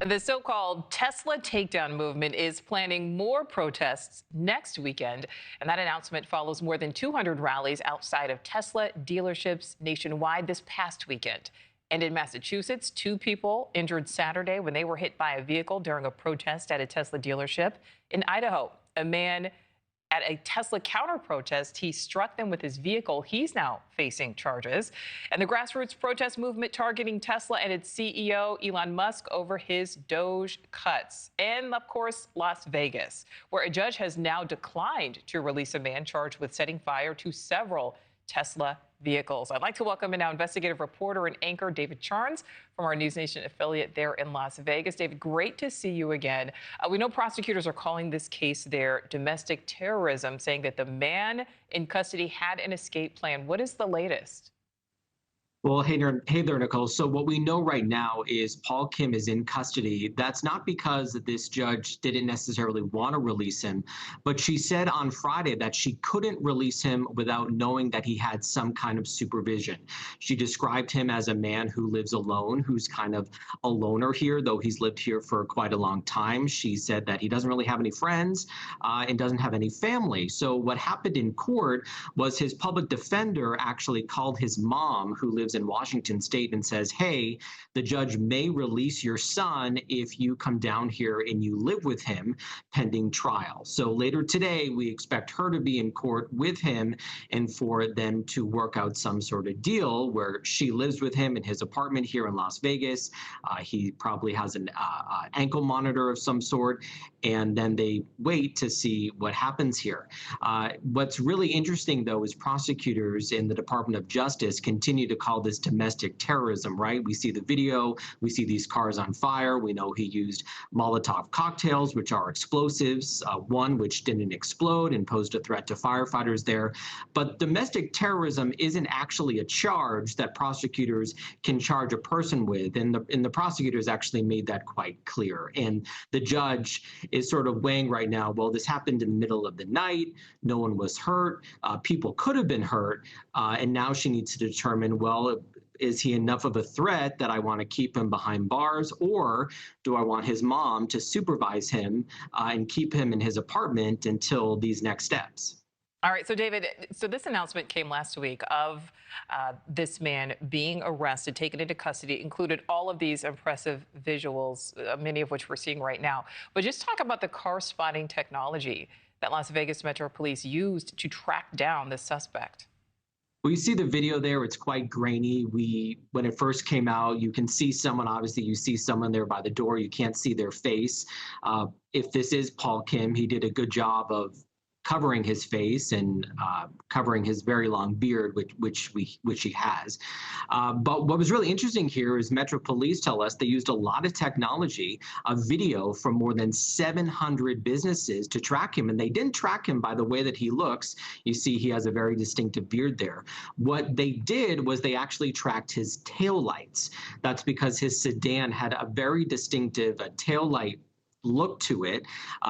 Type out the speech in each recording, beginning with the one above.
The so-called Tesla takedown movement is planning more protests next weekend, and that announcement follows more than 200 rallies outside of Tesla dealerships nationwide this past weekend. And in Massachusetts, 2 people injured Saturday when they were hit by a vehicle during a protest at a Tesla dealership. In Idaho, a man at a Tesla counter protest, he struck them with his vehicle. He's now facing charges. And the grassroots protest movement targeting Tesla and its CEO, Elon Musk, over his Doge cuts. And of course, Las Vegas, where a judge has now declined to release a man charged with setting fire to several Tesla vehicles. I'd like to welcome in now investigative reporter and anchor David Charnes from our NewsNation affiliate there in Las Vegas. David, great to see you again. We know prosecutors are calling this case there domestic terrorism, saying that the man in custody had an escape plan. What is the latest? Well, hey there, Nicole. So what we know right now is Paul Kim is in custody. That's not because this judge didn't necessarily want to release him, but she said on Friday that she couldn't release him without knowing that he had some kind of supervision. She described him as a man who lives alone, who's kind of a loner here, though he's lived here for quite a long time. She said that he doesn't really have any friends and doesn't have any family. So what happened in court was his public defender actually called his mom, who lives in Washington State, and says, hey, the judge may release your son if you come down here and you live with him pending trial. So later today, we expect her to be in court with him and for them to work out some sort of deal where she lives with him in his apartment here in Las Vegas. He probably has an ankle monitor of some sort, and then they wait to see what happens here. What's really interesting, though, is prosecutors in the Department of Justice continue to call this domestic terrorism, right? We see the video, we see these cars on fire. We know he used Molotov cocktails, which are explosives, one which didn't explode and posed a threat to firefighters there. But domestic terrorism isn't actually a charge that prosecutors can charge a person with, and the prosecutors actually made that quite clear. And the judge is sort of weighing right now, well, this happened in the middle of the night, no one was hurt, people could have been hurt, and now she needs to determine, well, is he enough of a threat that I want to keep him behind bars, or do I want his mom to supervise him and keep him in his apartment until these next steps? All right, so David, so this announcement came last week of this man being arrested, taken into custody, included all of these impressive visuals, many of which we're seeing right now. But just talk about the car spotting technology that Las Vegas Metro Police used to track down the suspect. Well, you see the video there, it's quite grainy. When it first came out, you can see someone, obviously you see someone there by the door, you can't see their face. If this is Paul Kim, he did a good job of covering his face and covering his very long beard, which he has. But what was really interesting here is Metro Police tell us they used a lot of technology, a video from more than 700 businesses to track him. And they didn't track him by the way that he looks. You see he has a very distinctive beard there. What they did was they actually tracked his taillights. That's because his sedan had a very distinctive taillight look to it.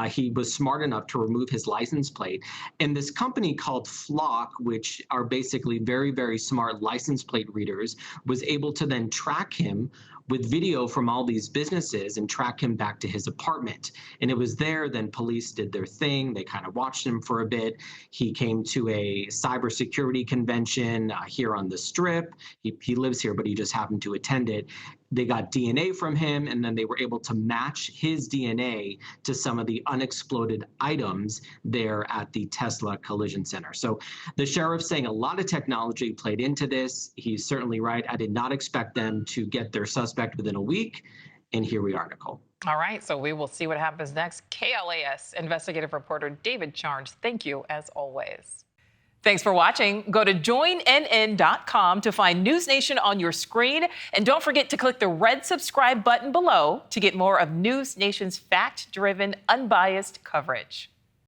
He was smart enough to remove his license plate. And this company called Flock, which are basically very, very smart license plate readers, was able to then track him with video from all these businesses and track him back to his apartment. And it was there then police did their thing. They kind of watched him for a bit. He came to a cybersecurity convention here on the Strip. He lives here, but he just happened to attend it. They got DNA from him, and then they were able to match his DNA to some of the unexploded items there at the Tesla Collision Center. So the sheriff's saying a lot of technology played into this. He's certainly right. I did not expect them to get their suspect within a week, and here we are, Nicole. All right, so we will see what happens next. KLAS investigative reporter David Charnes, thank you as always. Thanks for watching. Go to joinnn.com to find News Nation on your screen. And don't forget to click the red subscribe button below to get more of News Nation's fact-driven, unbiased coverage.